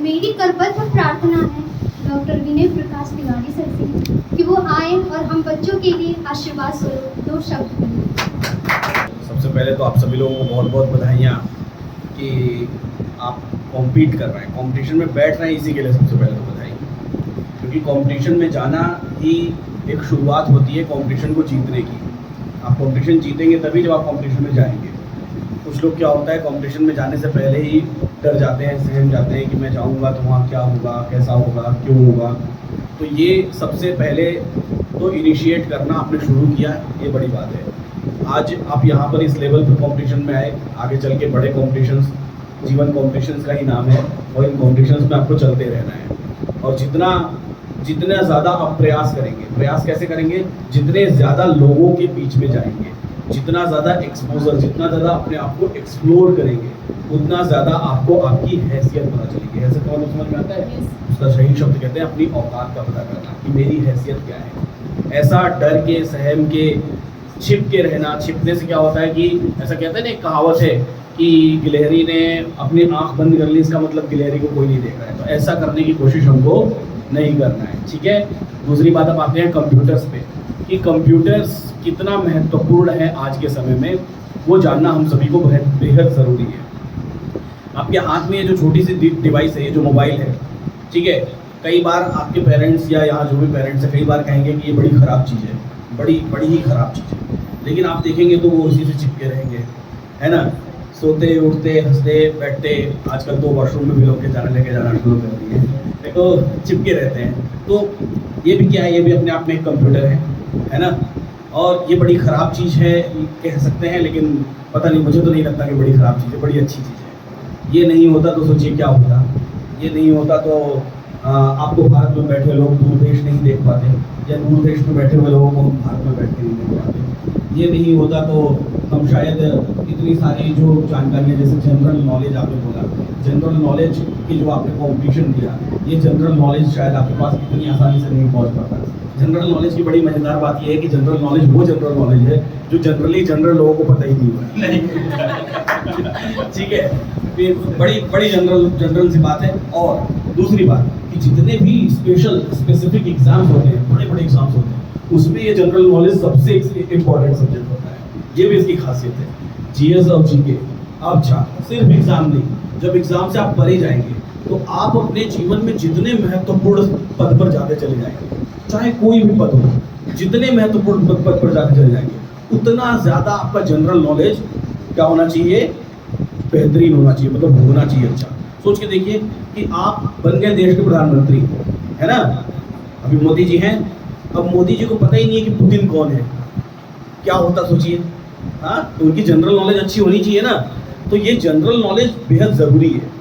मेरी करबद्ध प्रार्थना है डॉक्टर विनय प्रकाश तिवारी सर से कि वो आए और हम बच्चों के लिए आशीर्वाद स्वरूप 2 शब्द बोलें। सबसे पहले तो आप सभी लोगों को बहुत बहुत बधाइयाँ कि आप कॉम्पीट कर रहे हैं, कंपटीशन में बैठ रहे हैं। इसी के लिए सबसे पहले तो बधाई, क्योंकि कंपटीशन में जाना ही एक शुरुआत होती है कंपटीशन को जीतने की। आप कंपटीशन जीतेंगे तभी जब आप कंपटीशन में जाएंगे। कुछ लोग क्या होता है, कंपटीशन में जाने से पहले ही डर जाते हैं, सहम जाते हैं कि मैं जाऊंगा तो वहाँ क्या होगा, कैसा होगा, क्यों होगा। तो ये सबसे पहले तो इनिशिएट करना आपने शुरू किया, ये बड़ी बात है। आज आप यहाँ पर इस लेवल पर कंपटीशन में आए, आगे चल के बड़े कॉम्पिटिशन्स, जीवन कॉम्पिटिशन्स का ही नाम है, और इन कॉम्पिटिशन्स में आपको चलते रहना है। और जितना ज़्यादा आप प्रयास करेंगे, प्रयास कैसे करेंगे, जितने ज़्यादा लोगों के बीच में जाएंगे, जितना ज़्यादा एक्सपोजर, जितना ज़्यादा अपने आप को एक्सप्लोर करेंगे, उतना ज़्यादा आपको आपकी हैसियत पता चलेगी। हैसियत का मतलब समझ में आता है? उसका सही शब्द कहते हैं अपनी औकात का पता करना कि मेरी हैसियत क्या है। ऐसा डर के, सहम के, छिप के रहना, छिपने से क्या होता है कि ऐसा कहते हैं ना, एक कहावत है कि गिलहरी ने अपनी आंख बंद कर ली, इसका मतलब गिलहरी को कोई नहीं देख रहा है। तो ऐसा करने की कोशिश हमको नहीं करना है, ठीक है। दूसरी बात अब आते हैं कंप्यूटर्स पे, कि कंप्यूटर्स कितना महत्वपूर्ण है आज के समय में, वो जानना हम सभी को बेहद ज़रूरी है। आपके हाथ में ये जो छोटी सी डिवाइस है, ये जो मोबाइल है, ठीक है, कई बार आपके पेरेंट्स या यहाँ जो भी पेरेंट्स है, कई बार कहेंगे कि ये बड़ी ख़राब चीज़ है, बड़ी ही ख़राब चीज़ है। लेकिन आप देखेंगे तो वो उसी से चिपके रहेंगे, है ना। सोते उठते हंसते बैठते, आजकल तो वॉशरूम में भी लोग लेके जाना शुरू कर दिए, तो चिपके रहते हैं। तो ये भी क्या है, ये भी अपने आप में एक कंप्यूटर है ना। और ये बड़ी ख़राब चीज़ है कह सकते हैं, लेकिन पता नहीं, मुझे तो नहीं लगता कि बड़ी ख़राब चीज़ है, बड़ी अच्छी चीज़ है। ये नहीं होता तो सोचिए क्या होता। ये नहीं होता तो आपको भारत में बैठे लोग दूर देश नहीं देख पाते, या दूर देश में बैठे हुए लोगों को हम भारत में बैठ के नहीं देख पाते। ये नहीं होता तो हम शायद इतनी सारी जो जानकारियाँ, जैसे जनरल नॉलेज आपने बोला, जनरल नॉलेज की जो आपने कॉम्पिटिशन दिया, ये जनरल नॉलेज शायद आपके पास इतनी आसानी से नहीं पहुँच पाता। जनरल नॉलेज की बड़ी मज़ेदार बात यह है कि जनरल नॉलेज वो जनरल नॉलेज है जो जनरल लोगों को पता ही नहीं हुआ, ठीक है। फिर बड़ी जनरल सी बात है। और दूसरी बात कि जितने भी स्पेसिफिक एग्जाम्स होते हैं, बड़े एग्जाम्स होते हैं, उसमें ये जनरल नॉलेज सबसे इम्पोर्टेंट सब्जेक्ट होता है। ये भी इसकी खासियत है। जीएस और जीके, अच्छा सिर्फ एग्जाम नहीं, जब एग्जाम से आप पढ़े जाएंगे तो आप अपने जीवन में जितने महत्वपूर्ण पद पर जाते चले जाएंगे, चाहे कोई भी पद हो, जितने महत्वपूर्ण पद पर जाते चले जाएंगे, उतना ज़्यादा आपका जनरल नॉलेज क्या होना चाहिए, बेहतरीन होना चाहिए, मतलब होना चाहिए अच्छा। सोच के देखिए कि आप बन गए देश के प्रधानमंत्री, है ना। अभी मोदी जी हैं, अब मोदी जी को पता ही नहीं है कि पुतिन कौन है, क्या होता सोचिए। हाँ, तो उनकी जनरल नॉलेज अच्छी होनी चाहिए ना। तो ये जनरल नॉलेज बेहद ज़रूरी है।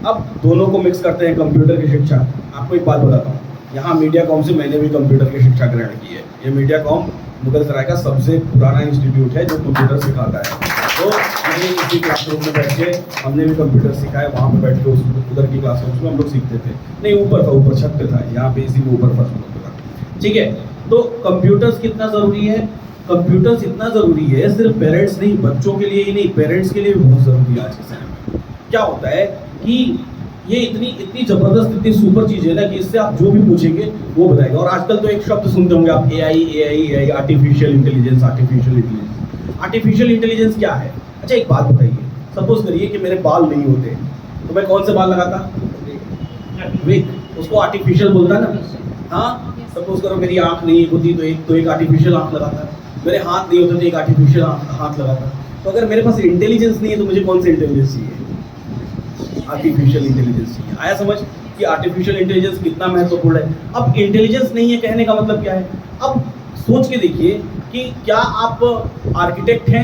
अब दोनों को मिक्स करते हैं, कंप्यूटर की शिक्षा। आपको एक बात बताता हूँ, यहाँ मीडिया कॉम से मैंने भी कंप्यूटर की शिक्षा ग्रहण की है। ये मीडिया कॉम मुगल सराय का सबसे पुराना इंस्टीट्यूट है जो कंप्यूटर सिखाता है। तो मैंने इसी क्लासरूम में बैठ के हमने भी कंप्यूटर सीखा है। वहाँ पे बैठ के उधर की क्लासरूम में हम लोग सीखते थे। नहीं, ऊपर छत पे था, यहाँ पे इसी में ऊपर फर्स्ट फ्लोर पे था, ठीक है। तो कंप्यूटर्स कितना ज़रूरी है, कंप्यूटर्स इतना ज़रूरी है, सिर्फ पेरेंट्स नहीं, बच्चों के लिए ही नहीं, पेरेंट्स के लिए भी बहुत ज़रूरी है आज के समय में। क्या होता है कि ये इतनी ज़बरदस्त, इतनी सुपर चीज़ है ना कि इससे आप जो भी पूछेंगे वो बताएगा। और आजकल तो एक शब्द सुनते होंगे आप, AI, artificial intelligence. Artificial intelligence क्या है? अच्छा एक बात बताइए, सपोज करिए कि मेरे बाल नहीं होते तो मैं कौन से बाल लगाता? विग, उसको आर्टिफिशियल बोलता है ना। हाँ, सपोज करो मेरी आँख नहीं होती तो एक आर्टिफिशियल आँख लगाता, मेरे हाथ नहीं होते तो एक आर्टिफिशियल हाथ लगाता। तो अगर मेरे पास इंटेलिजेंस नहीं है तो मुझे कौन सा इंटेलिजेंस चाहिए? आर्टिफिशियल इंटेलिजेंस चाहिए। आया समझ कि आर्टिफिशियल इंटेलिजेंस कितना महत्वपूर्ण है। अब इंटेलिजेंस नहीं है कहने का मतलब क्या है? अब सोच के देखिए कि क्या आप आर्किटेक्ट हैं,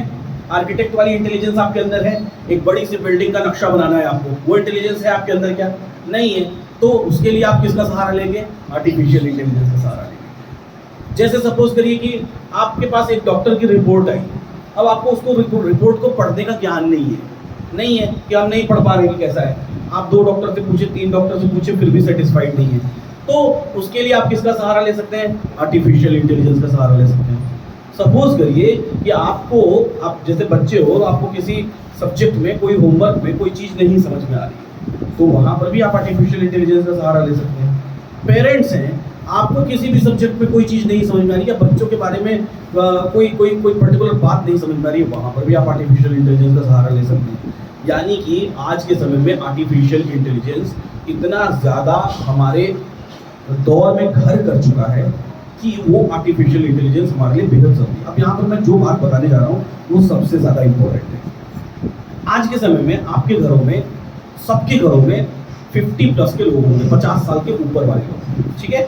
आर्किटेक्ट वाली इंटेलिजेंस आपके अंदर है, एक बड़ी सी बिल्डिंग का नक्शा बनाना है आपको, वो इंटेलिजेंस है आपके अंदर क्या? नहीं है। तो उसके लिए आप किसका सहारा लेंगे? आर्टिफिशियल इंटेलिजेंस का सहारा लेंगे। जैसे सपोज करिए कि आपके पास एक डॉक्टर की रिपोर्ट आई, अब आपको उसको रिपोर्ट को पढ़ने का ज्ञान नहीं है कि हम नहीं पढ़ पा रहे कि कैसा है। आप 2 डॉक्टर से पूछे, 3 डॉक्टर से पूछे, फिर भी सेटिस्फाइड नहीं है, तो उसके लिए आप किसका सहारा ले सकते हैं? आर्टिफिशियल इंटेलिजेंस का सहारा ले सकते हैं। सपोज करिए कि आप जैसे बच्चे हो, आपको किसी सब्जेक्ट में, कोई होमवर्क में कोई चीज़ नहीं समझ में आ रही है, तो वहाँ पर भी आप आर्टिफिशियल इंटेलिजेंस का सहारा ले सकते हैं। पेरेंट्स हैं, आपको किसी भी सब्जेक्ट में कोई चीज़ नहीं समझ में आ रही है, बच्चों के बारे में कोई पर्टिकुलर बात नहीं समझ में आ रही है, वहाँ पर भी आप आर्टिफिशियल इंटेलिजेंस का सहारा ले सकते हैं। यानी कि आज के समय में आर्टिफिशियल इंटेलिजेंस इतना ज़्यादा हमारे दौर में घर कर चुका है कि वो आर्टिफिशियल इंटेलिजेंस हमारे लिए बेहद ज़रूरी है। अब यहाँ पर मैं जो बात बताने जा रहा हूँ वो सबसे ज़्यादा इम्पोर्टेंट है। आज के समय में आपके घरों में, सबके घरों में 50 प्लस के लोग होंगे, 50 साल के ऊपर वाले लोग, ठीक है।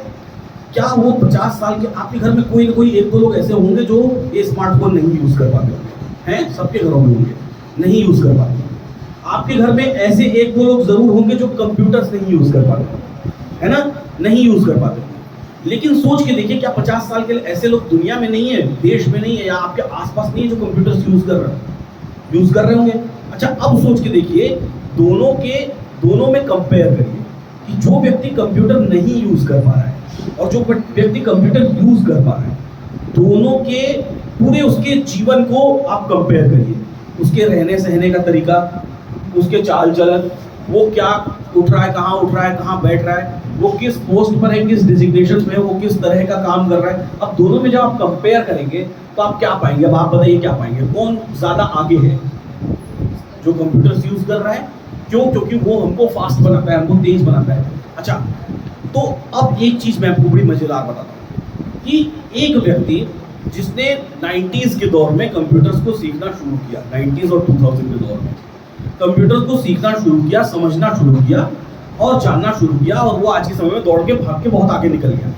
क्या वो 50 साल के आपके घर में कोई ना कोई एक दो लोग ऐसे होंगे जो ये स्मार्टफोन नहीं यूज़ कर पाते होंगे, हैं? सबके घरों में होंगे, नहीं यूज़ कर पाते। आपके घर में ऐसे एक दो लोग जरूर होंगे जो कंप्यूटर्स नहीं यूज़ कर पाते, है ना, नहीं यूज़ कर पाते। लेकिन सोच के देखिए, क्या 50 साल के ऐसे लोग दुनिया में नहीं है, देश में नहीं है, या आपके आसपास नहीं है जो कंप्यूटर्स यूज़ कर रहे होंगे। अच्छा, अब सोच के देखिए, दोनों में कंपेयर करिए कि जो व्यक्ति कंप्यूटर नहीं यूज़ कर पा रहा है और जो व्यक्ति कंप्यूटर यूज़ कर पा रहा है, दोनों के पूरे उसके जीवन को आप कंपेयर करिए। उसके रहने सहने का तरीका, उसके चाल चलन, वो क्या उठ रहा है, कहाँ बैठ रहा है, वो किस पोस्ट पर है, किस डिजिग्नेशन पे है, वो किस तरह का काम कर रहा है। अब दोनों में जब आप कंपेयर करेंगे तो आप क्या पाएंगे? अब आप बताइए क्या पाएंगे? कौन ज़्यादा आगे है? जो कंप्यूटर्स यूज़ कर रहा है। क्यों? क्योंकि वो हमको फास्ट बनाता है, हमको तेज बनाता है। अच्छा, तो अब एक चीज़ मैं आपको बड़ी मज़ेदार बताता हूँ कि एक व्यक्ति जिसने 90s के दौर में कंप्यूटर्स को सीखना शुरू किया, 90s और 2000 के दौर में कंप्यूटर्स को सीखना शुरू किया, समझना शुरू किया और जानना शुरू किया, और वो आज के समय में दौड़ के भाग के बहुत आगे निकल गया।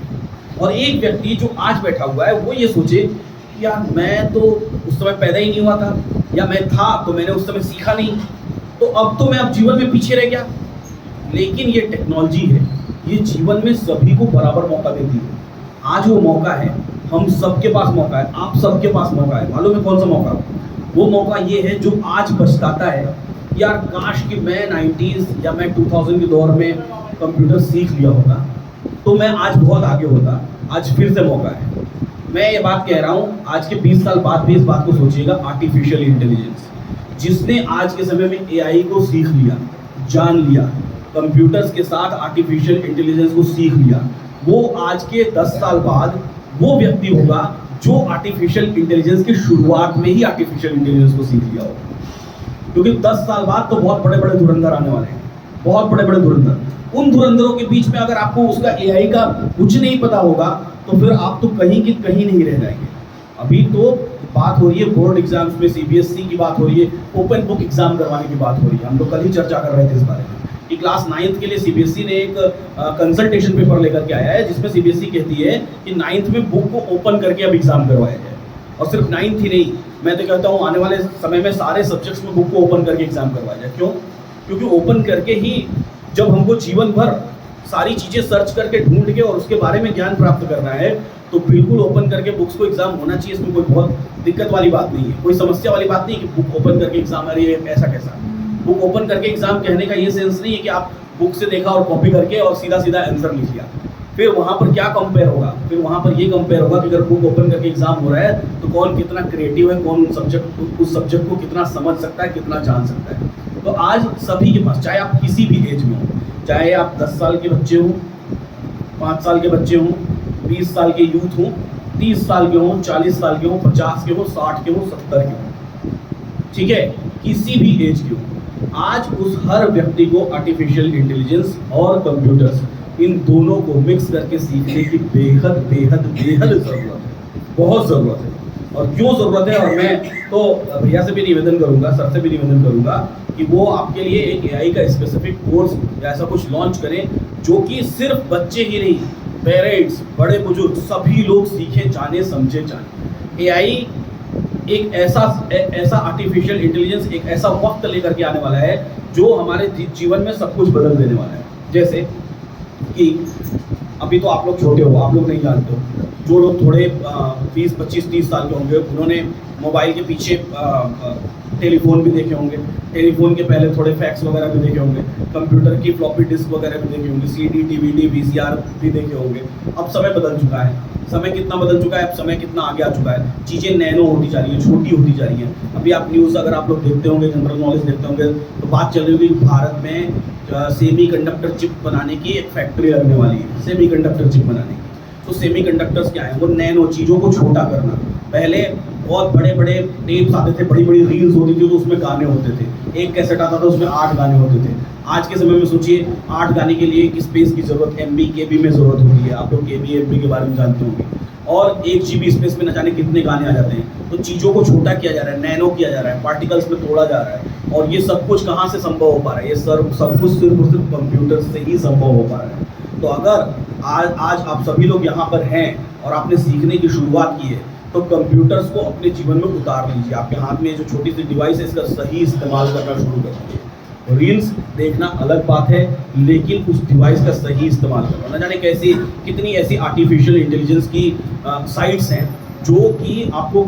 और एक व्यक्ति जो आज बैठा हुआ है वो ये सोचे कि यार मैं तो उस समय पैदा ही नहीं हुआ था, या मैं था तो मैंने उस समय सीखा नहीं, तो अब मैं जीवन में पीछे रह गया। लेकिन ये टेक्नोलॉजी है, ये जीवन में सभी को बराबर मौका देती है। आज वो मौका है, हम सबके पास मौका है, आप सबके पास मौका है। मालूम है कौन सा मौका? वो मौका ये है जो आज पछताता है, यार काश कि मैं 90s या मैं 2000 के दौर में कंप्यूटर सीख लिया होता तो मैं आज बहुत आगे होता। आज फिर से मौका है। मैं ये बात कह रहा हूँ, आज के 20 साल बाद भी इस बात को सोचिएगा। आर्टिफिशियल इंटेलिजेंस जिसने आज के समय में AI को सीख लिया, जान लिया, कंप्यूटर्स के साथ आर्टिफिशियल इंटेलिजेंस को सीख लिया, वो आज के 10 साल बाद वो व्यक्ति होगा जो आर्टिफिशियल इंटेलिजेंस की शुरुआत में ही आर्टिफिशियल इंटेलिजेंस को सीख लिया होगा। क्योंकि 10 साल बाद तो बहुत बड़े बड़े धुरंधर आने वाले हैं, बहुत बड़े बड़े धुरंधर। उन धुरंधरों के बीच में अगर आपको उसका AI का कुछ नहीं पता होगा तो फिर आप तो कहीं की कहीं नहीं रह जाएंगे। अभी तो बात हो रही है बोर्ड एग्जाम्स में, CBSE की बात हो रही है, ओपन बुक एग्जाम करवाने की बात हो रही है। हम लोग कल ही चर्चा कर रहे थे इस बारे में कि क्लास 9th के लिए CBSE ने एक कंसल्टेशन पेपर लेकर के आया है, जिसमें CBSE कहती है कि 9th में बुक को ओपन करके अब एग्जाम करवाया जाए। और सिर्फ 9th ही नहीं, मैं तो कहता हूँ आने वाले समय में सारे सब्जेक्ट्स में बुक को ओपन करके एग्जाम करवाया जाए। क्यों? क्योंकि ओपन करके ही जब हमको जीवन भर सारी चीज़ें सर्च करके ढूंढ के और उसके बारे में ज्ञान प्राप्त करना है, तो बिल्कुल ओपन करके बुक्स को एग्जाम होना चाहिए। इसमें कोई बहुत दिक्कत वाली बात नहीं है, कोई समस्या वाली बात नहीं कि बुक ओपन करके एग्जाम आ रही है, ऐसा कैसा। बुक ओपन करके एग्जाम कहने का ये सेंस नहीं है कि आप बुक से देखा और कॉपी करके और सीधा सीधा आंसर लिख लिया। फिर वहाँ पर क्या कंपेयर होगा? फिर वहाँ पर ये कंपेयर होगा कि अगर बुक ओपन करके एग्जाम हो रहा है तो कौन कितना क्रिएटिव है, कौन उस सब्जेक्ट को कितना समझ सकता है, कितना जान सकता है। तो आज सभी के पास, चाहे आप किसी भी एज में हो, चाहे आप 10 साल के बच्चे हों, 5 साल के बच्चे हों, 20 साल के यूथ हों, 30 साल के हों, 40 साल के हों, 50 के हों, 60 के हों, 70 के हों, ठीक है, किसी भी एज के हों, आज उस हर व्यक्ति को आर्टिफिशियल इंटेलिजेंस और कंप्यूटर्स, इन दोनों को मिक्स करके सीखने की बेहद बेहद बेहद ज़रूरत है, बहुत ज़रूरत है। और क्यों ज़रूरत है? और मैं तो भैया से भी निवेदन करूंगा, सर से भी निवेदन करूंगा कि वो आपके लिए एक AI का स्पेसिफिक कोर्स या ऐसा कुछ लॉन्च करें जो कि सिर्फ बच्चे ही नहीं, पेरेंट्स, बड़े बुजुर्ग सभी लोग सीखे, जाने, समझे, जाने। AI एक ऐसा आर्टिफिशियल इंटेलिजेंस, एक ऐसा वक्त लेकर के आने वाला है जो हमारे जीवन में सब कुछ बदल देने वाला है। जैसे कि अभी तो आप लोग छोटे हो, आप लोग नहीं जानते हो, जो लोग थोड़े 20, 25, 30 साल के होंगे, उन्होंने मोबाइल के पीछे टेलीफोन भी देखे होंगे, टेलीफोन के पहले थोड़े फैक्स वगैरह भी देखे होंगे, कंप्यूटर की फ्लॉपी डिस्क वगैरह भी देखे होंगे, सीडी, डीवीडी, वीसीआर भी देखे होंगे। अब समय बदल चुका है, समय कितना बदल चुका है, अब समय कितना आगे आ चुका है, चीज़ें नैनो होती जा रही हैं, छोटी होती जा रही हैं। अभी आप न्यूज़ अगर आप लोग देखते होंगे, जनरल नॉलेज देखते होंगे, तो बात चल रही होगी भारत में सेमीकंडक्टर चिप बनाने की एक फैक्ट्री लगने वाली है, सेमीकंडक्टर चिप बनाने की। तो सेमीकंडक्टर्स क्या है, वो नैनो चीज़ों को छोटा करना। पहले बहुत बड़े बड़े टेप्स आते थे, बड़ी बड़ी रील्स होती थी, तो उसमें गाने होते थे, एक कैसेट आता था उसमें 8 गाने होते थे। आज के समय में सोचिए 8 गाने के लिए एक स्पेस की ज़रूरत, MB KB में ज़रूरत होती है, आप लोग KB MB के बारे में जानते होंगे, और 1 GB स्पेस में न जाने कितने गाने आ जाते हैं। तो चीज़ों को छोटा किया जा रहा है, नैनो किया जा रहा है, पार्टिकल्स में तोड़ा जा रहा है, और ये सब कुछ कहाँ से संभव हो पा रहा है, ये सब कुछ सिर्फ और सिर्फ कंप्यूटर से ही संभव हो पा रहा है। तो अगर आज आप सभी लोग यहाँ पर हैं और आपने सीखने की शुरुआत की है, तो कंप्यूटर्स को अपने जीवन में उतार लीजिए। आपके हाथ में जो छोटी सी डिवाइस है, इसका सही इस्तेमाल करना शुरू कर दीजिए। रील्स देखना अलग बात है, लेकिन उस डिवाइस का सही इस्तेमाल करना। न जाने कैसी कितनी ऐसी आर्टिफिशियल इंटेलिजेंस की साइट्स हैं जो कि आपको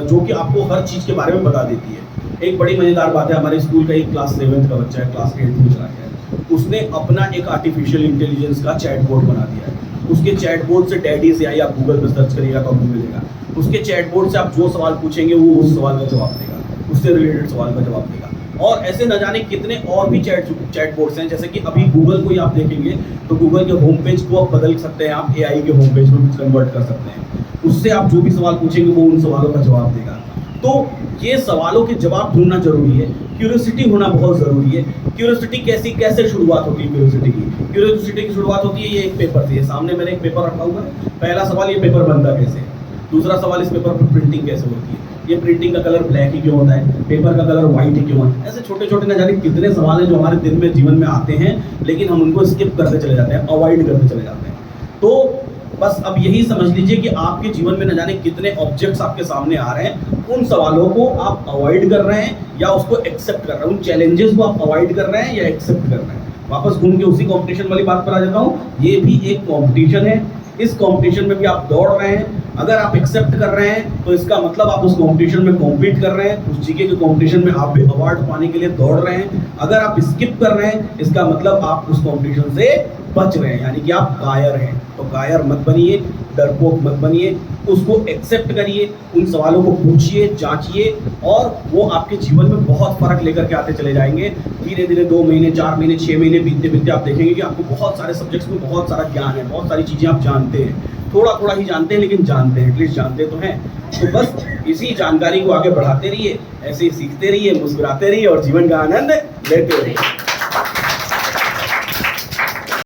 जो कि आपको हर चीज़ के बारे में बता देती है। एक बड़ी मज़ेदार बात है, हमारे स्कूल का एक क्लास 7th का बच्चा है, क्लास 8 में चला गया है, उसने अपना एक आर्टिफिशियल इंटेलिजेंस का चैटबॉट बना दिया है। उसके चैटबॉट से डैडी से आई, आप गूगल पर सर्च करिएगा तो आपको मिलेगा। उसके चैटबॉट से आप जो सवाल पूछेंगे वो उस सवाल का जवाब देगा, उससे रिलेटेड सवाल का जवाब देगा। और ऐसे न जाने कितने और भी चैटबॉट्स हैं, जैसे कि अभी गूगल को ही आप देखेंगे तो गूगल के होम पेज को आप बदल सकते हैं, आप AI के होम पेज में कन्वर्ट कर सकते हैं। उससे आप जो भी सवाल पूछेंगे वो उन सवालों का जवाब देगा। तो ये सवालों के जवाब ढूंढना जरूरी है, क्यूरियोसिटी होना बहुत ज़रूरी है। क्यूरियोसिटी कैसे शुरुआत होती है, क्यूरियोसिटी की शुरुआत होती है ये एक पेपर से। सामने मैंने एक पेपर रखा हुआ है, पहला सवाल ये पेपर बनता कैसे है, दूसरा सवाल इस पेपर पर प्रिंटिंग कैसे होती है, ये प्रिंटिंग का कलर ब्लैक ही क्यों होता है, पेपर का कलर व्हाइट ही क्यों है। ऐसे छोटे छोटे न जाने कितने सवाल हैं जो हमारे दिन में जीवन में आते हैं, लेकिन हम उनको स्किप करते चले जाते हैं, अवॉइड करते चले जाते हैं। तो बस अब यही समझ लीजिए कि आपके जीवन में न जाने कितने ऑब्जेक्ट्स आपके सामने आ रहे हैं, उन सवालों को आप अवॉइड कर रहे हैं या उसको एक्सेप्ट कर रहे हैं, उन चैलेंजेस को आप अवॉइड कर रहे हैं या एक्सेप्ट कर रहे हैं। वापस घूम के उसी कंपटीशन वाली बात पर आ जाता हूँ, ये भी एक कंपटीशन है, इस कंपटीशन में भी आप दौड़ रहे हैं। अगर आप एक्सेप्ट कर रहे हैं तो इसका मतलब आप उस कंपटीशन में कॉम्पीट कर रहे हैं, उस जीके के कंपटीशन में आप भी अवार्ड पाने के लिए दौड़ रहे हैं। अगर आप स्किप कर रहे हैं, इसका मतलब आप उस कंपटीशन से बच रहे हैं, यानी कि आप कायर हैं। तो कायर मत बनिए, डरपोक मत बनिए, उसको एक्सेप्ट करिए, उन सवालों को पूछिए, जांचिए, और वो आपके जीवन में बहुत फ़र्क लेकर के आते चले जाएंगे। धीरे धीरे 2 महीने, 4 महीने, 6 महीने बीतते बीतते आप देखेंगे कि आपको बहुत सारे सब्जेक्ट्स में बहुत सारा ज्ञान है, बहुत सारी चीज़ें आप जानते हैं। थोड़ा थोड़ा ही जानते हैं, लेकिन जानते हैं, एटलीस्ट जानते तो हैं। तो बस इसी जानकारी को आगे बढ़ाते रहिए, ऐसे ही सीखते रहिए, मुस्कुराते रहिए और जीवन का आनंद लेते रहिए।